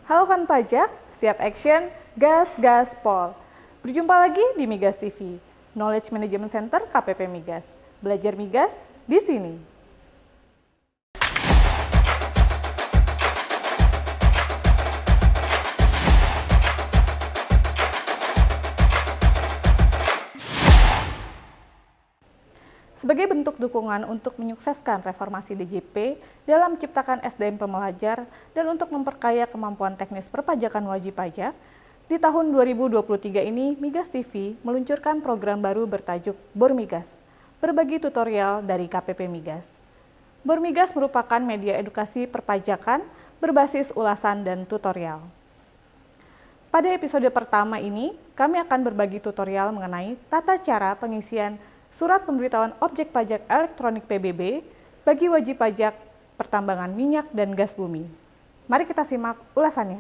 Halo kan pajak, siap action, gas, gaspol. Berjumpa lagi di Migas TV, Knowledge Management Center KPP Migas. Belajar migas di sini. Sebagai bentuk dukungan untuk menyukseskan reformasi DJP dalam menciptakan SDM pembelajar dan untuk memperkaya kemampuan teknis perpajakan wajib pajak, di tahun 2023 ini Migas TV meluncurkan program baru bertajuk Bormigas, berbagi tutorial dari KPP Migas. Bormigas merupakan media edukasi perpajakan berbasis ulasan dan tutorial. Pada episode pertama ini, kami akan berbagi tutorial mengenai tata cara pengisian Surat Pemberitahuan Objek Pajak Elektronik PBB bagi wajib pajak pertambangan minyak dan gas bumi. Mari kita simak ulasannya.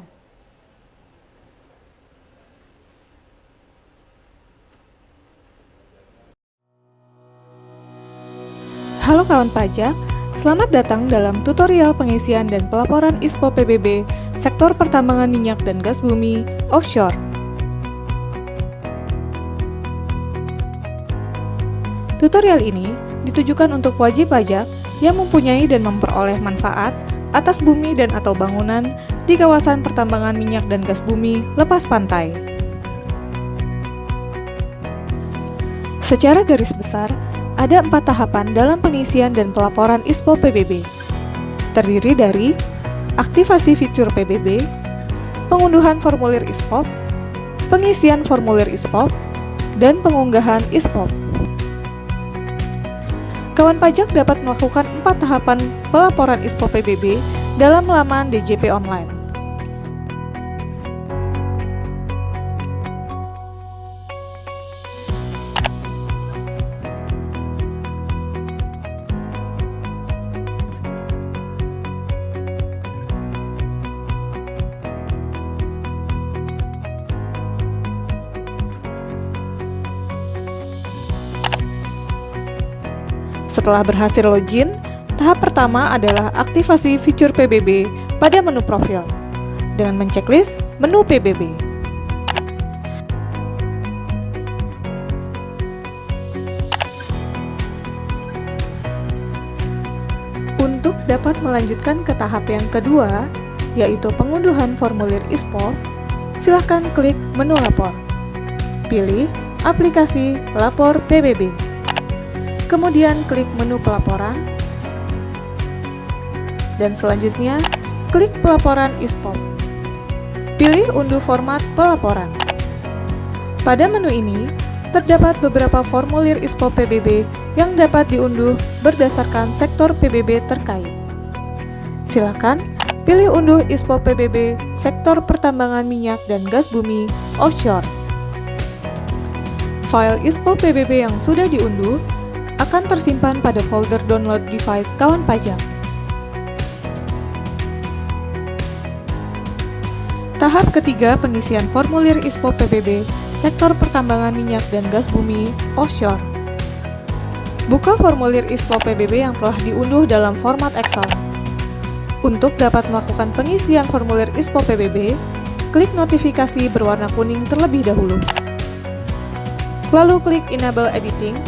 Halo kawan pajak, selamat datang dalam tutorial pengisian dan pelaporan ISPO PBB Sektor Pertambangan Minyak dan Gas Bumi Offshore. Tutorial ini ditujukan untuk wajib pajak yang mempunyai dan memperoleh manfaat atas bumi dan atau bangunan di kawasan pertambangan minyak dan gas bumi lepas pantai. Secara garis besar, ada 4 tahapan dalam pengisian dan pelaporan ISPO PBB. Terdiri dari aktivasi fitur PBB, pengunduhan formulir ISPO, pengisian formulir ISPO, dan pengunggahan ISPO. Kawan pajak dapat melakukan 4 tahapan pelaporan ISPO PBB dalam laman DJP Online. Setelah berhasil login, tahap pertama adalah aktivasi fitur PBB pada menu profil dengan menceklis menu PBB. Untuk dapat melanjutkan ke tahap yang kedua, yaitu pengunduhan formulir ISPO, silakan klik menu lapor. Pilih aplikasi Lapor PBB. Kemudian klik menu pelaporan, dan selanjutnya klik pelaporan ISPO. Pilih unduh format pelaporan. Pada menu ini, terdapat beberapa formulir ISPO PBB yang dapat diunduh berdasarkan sektor PBB terkait. Silakan pilih unduh ISPO PBB sektor pertambangan minyak dan gas bumi offshore. File ISPO PBB yang sudah diunduh akan tersimpan pada folder download device kawan pajak. Tahap ketiga pengisian formulir ISPO PBB sektor pertambangan minyak dan gas bumi offshore. Buka formulir ISPO PBB yang telah diunduh dalam format Excel. Untuk dapat melakukan pengisian formulir ISPO PBB, klik notifikasi berwarna kuning terlebih dahulu. Lalu klik Enable Editing.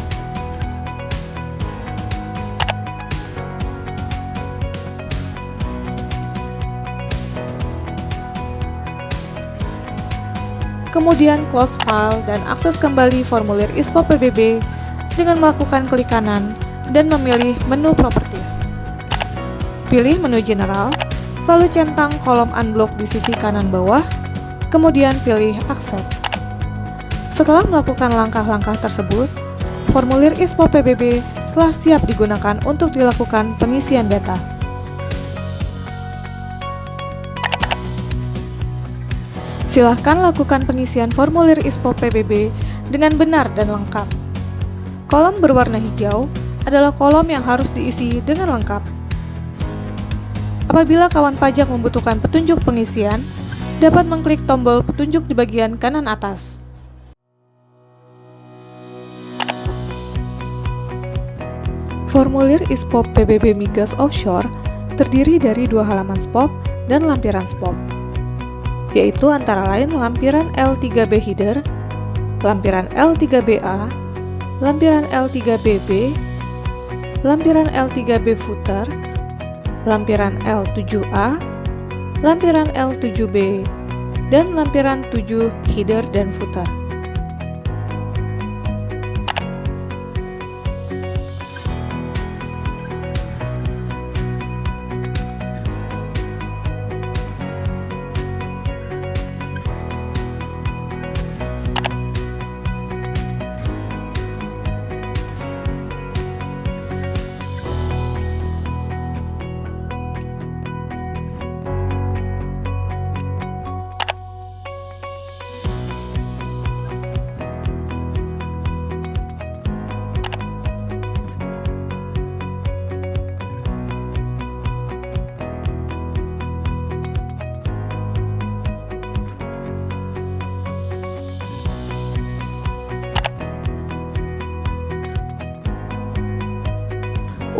Kemudian close file dan akses kembali formulir ISPO PBB dengan melakukan klik kanan dan memilih menu Properties. Pilih menu General, lalu centang kolom Unblock di sisi kanan bawah, kemudian pilih Accept. Setelah melakukan langkah-langkah tersebut, formulir ISPO PBB telah siap digunakan untuk dilakukan pengisian data. Silahkan lakukan pengisian formulir ISPO PBB dengan benar dan lengkap. Kolom berwarna hijau adalah kolom yang harus diisi dengan lengkap. Apabila kawan pajak membutuhkan petunjuk pengisian, dapat mengklik tombol petunjuk di bagian kanan atas. Formulir ISPO PBB Migas Offshore terdiri dari 2 halaman SPOP dan lampiran SPOP. yaitu antara lain lampiran L3B header, lampiran L3BA, lampiran L3BB, lampiran L3B footer, lampiran L7A, lampiran L7B, dan lampiran 7 header dan footer.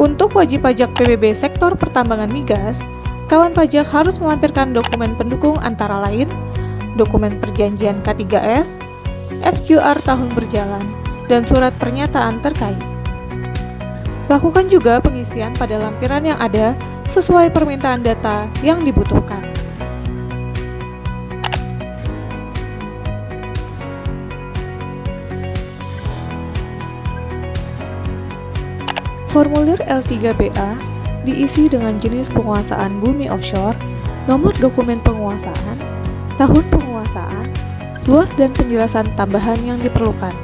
Untuk wajib pajak PBB sektor pertambangan migas, kawan pajak harus melampirkan dokumen pendukung antara lain dokumen perjanjian K3S, FQR tahun berjalan, dan surat pernyataan terkait. Lakukan juga pengisian pada lampiran yang ada sesuai permintaan data yang dibutuhkan. Formulir L3BA diisi dengan jenis penguasaan bumi offshore, nomor dokumen penguasaan, tahun penguasaan, luas dan penjelasan tambahan yang diperlukan.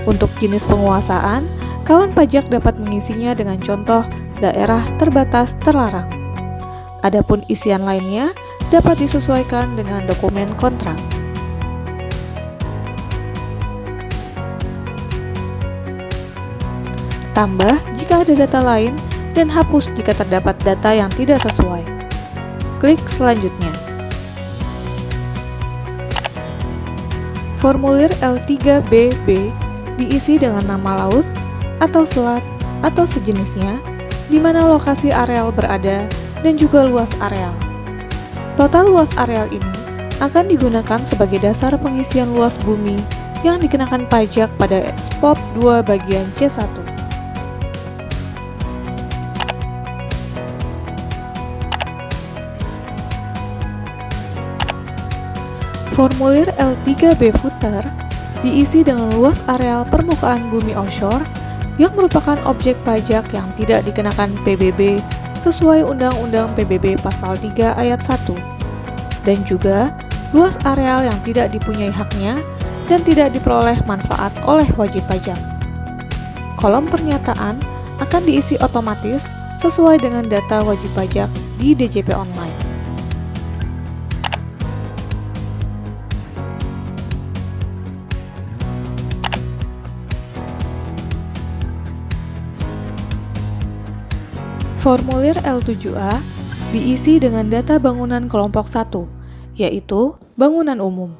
Untuk jenis penguasaan, kawan pajak dapat mengisinya dengan contoh daerah terbatas terlarang. Adapun isian lainnya dapat disesuaikan dengan dokumen kontrak. Tambah jika ada data lain dan hapus jika terdapat data yang tidak sesuai. Klik selanjutnya. Formulir L3BB diisi dengan nama laut atau selat atau sejenisnya, di mana lokasi areal berada dan juga luas areal. Total luas areal ini akan digunakan sebagai dasar pengisian luas bumi yang dikenakan pajak pada SPOP 2 bagian C1. Formulir L3B footer diisi dengan luas areal permukaan bumi offshore yang merupakan objek pajak yang tidak dikenakan PBB sesuai Undang-Undang PBB Pasal 3 Ayat 1, dan juga luas areal yang tidak dipunyai haknya dan tidak diperoleh manfaat oleh wajib pajak. Kolom pernyataan akan diisi otomatis sesuai dengan data wajib pajak di DJP Online. Formulir L7A diisi dengan data bangunan kelompok 1, yaitu bangunan umum.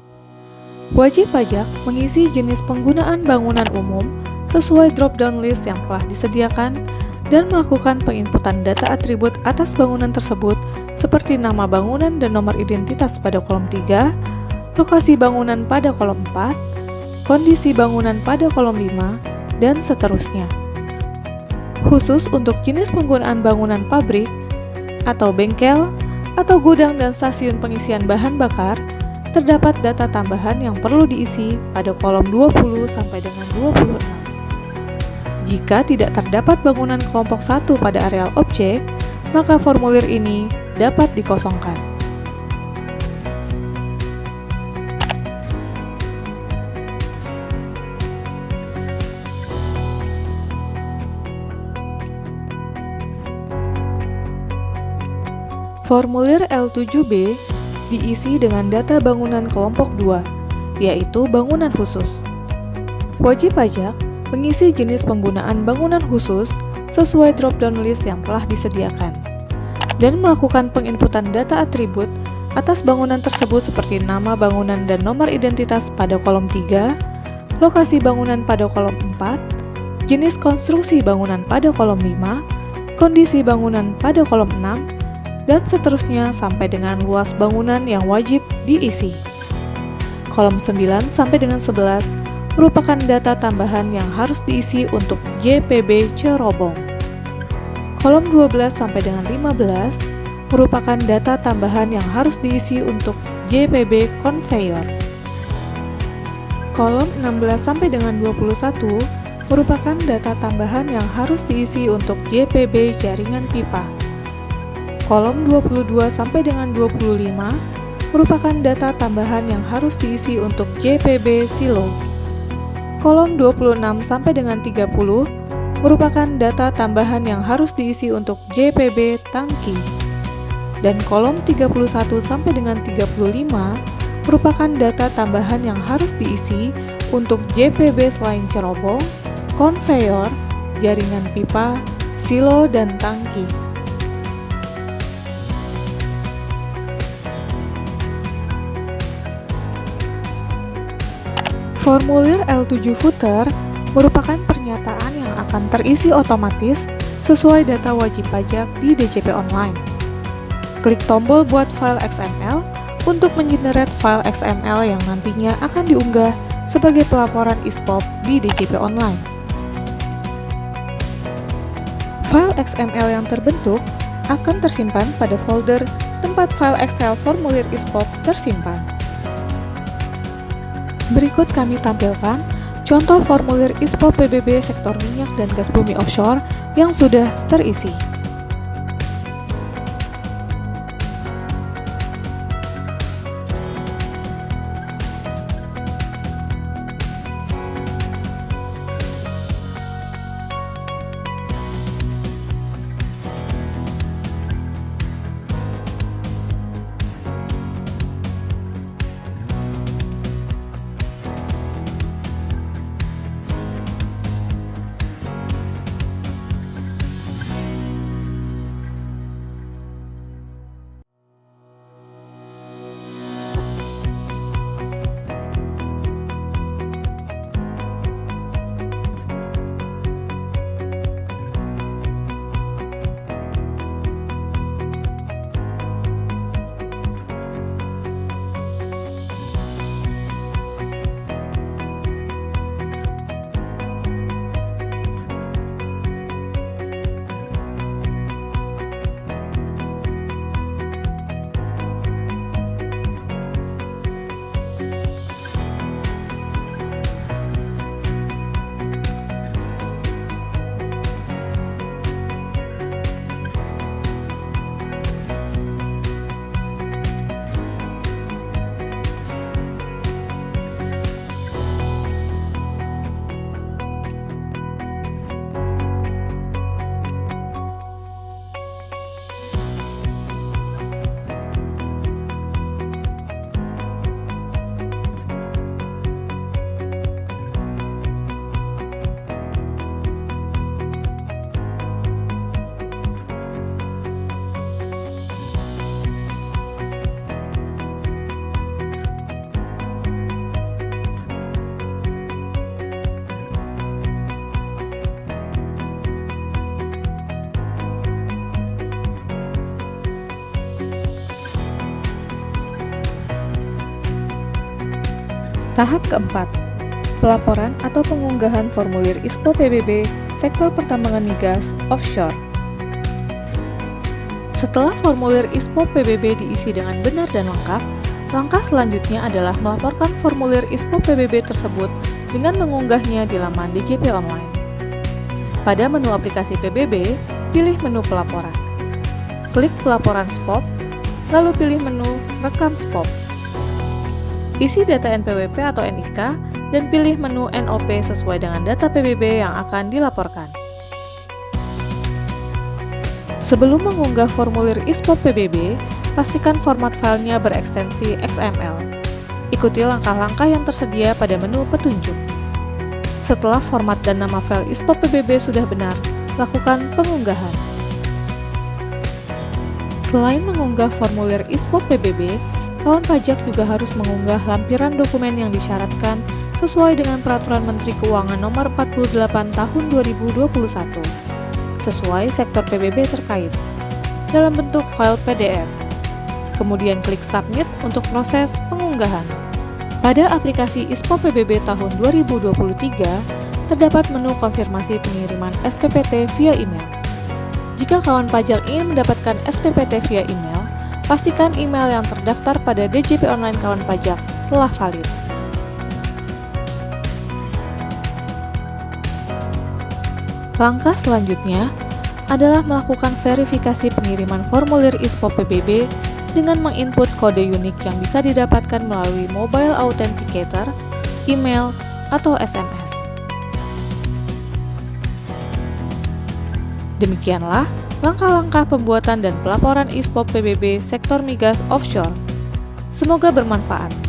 Wajib pajak mengisi jenis penggunaan bangunan umum sesuai drop-down list yang telah disediakan dan melakukan penginputan data atribut atas bangunan tersebut seperti nama bangunan dan nomor identitas pada kolom 3, lokasi bangunan pada kolom 4, kondisi bangunan pada kolom 5, dan seterusnya. Khusus untuk jenis penggunaan bangunan pabrik, atau bengkel, atau gudang dan stasiun pengisian bahan bakar, terdapat data tambahan yang perlu diisi pada kolom 20 sampai dengan 26. Jika tidak terdapat bangunan kelompok 1 pada areal objek, maka formulir ini dapat dikosongkan. Formulir L7B diisi dengan data bangunan kelompok 2, yaitu bangunan khusus. Wajib pajak mengisi jenis penggunaan bangunan khusus sesuai drop-down list yang telah disediakan, dan melakukan penginputan data atribut atas bangunan tersebut seperti nama bangunan dan nomor identitas pada kolom 3, lokasi bangunan pada kolom 4, jenis konstruksi bangunan pada kolom 5, kondisi bangunan pada kolom 6, dan seterusnya sampai dengan luas bangunan yang wajib diisi. Kolom 9 sampai dengan 11 merupakan data tambahan yang harus diisi untuk JPB cerobong. Kolom 12 sampai dengan 15 merupakan data tambahan yang harus diisi untuk JPB konveyor. Kolom 16 sampai dengan 21 merupakan data tambahan yang harus diisi untuk JPB jaringan pipa. Kolom 22 sampai dengan 25 merupakan data tambahan yang harus diisi untuk JPB silo. Kolom 26 sampai dengan 30 merupakan data tambahan yang harus diisi untuk JPB tangki. Dan kolom 31 sampai dengan 35 merupakan data tambahan yang harus diisi untuk JPB selain cerobong, konveyor, jaringan pipa, silo, dan tangki. Formulir L7 footer merupakan pernyataan yang akan terisi otomatis sesuai data wajib pajak di DJP Online. Klik tombol buat file XML untuk mengenerate file XML yang nantinya akan diunggah sebagai pelaporan ISPOP di DJP Online. File XML yang terbentuk akan tersimpan pada folder tempat file Excel formulir ISPOP tersimpan. Berikut kami tampilkan contoh formulir ISPOP PBB sektor minyak dan gas bumi offshore yang sudah terisi. Tahap keempat, pelaporan atau pengunggahan formulir ISPOP PBB sektor pertambangan migas offshore. Setelah formulir ISPOP PBB diisi dengan benar dan lengkap, langkah selanjutnya adalah melaporkan formulir ISPOP PBB tersebut dengan mengunggahnya di laman DJP Online. Pada menu aplikasi PBB, pilih menu pelaporan. Klik pelaporan SPOP, lalu pilih menu rekam SPOP. Isi data NPWP atau NIK dan pilih menu NOP sesuai dengan data PBB yang akan dilaporkan. Sebelum mengunggah formulir ISPOP PBB, pastikan format filenya berekstensi XML. Ikuti langkah-langkah yang tersedia pada menu petunjuk. Setelah format dan nama file ISPOP PBB sudah benar, lakukan pengunggahan. Selain mengunggah formulir ISPOP PBB, kawan pajak juga harus mengunggah lampiran dokumen yang disyaratkan sesuai dengan Peraturan Menteri Keuangan Nomor 48 Tahun 2021, sesuai sektor PBB terkait. dalam bentuk file PDF. Kemudian klik Submit untuk proses pengunggahan. Pada aplikasi ISPO PBB tahun 2023, terdapat menu konfirmasi pengiriman SPPT via email. Jika kawan pajak ingin mendapatkan SPPT via email, pastikan email yang terdaftar pada DJP Online kawan pajak telah valid. Langkah selanjutnya adalah melakukan verifikasi pengiriman formulir ISPO PBB dengan menginput kode unik yang bisa didapatkan melalui mobile authenticator, email, atau SMS. Demikianlah langkah-langkah pembuatan dan pelaporan ISPO PBB sektor migas offshore. Semoga bermanfaat.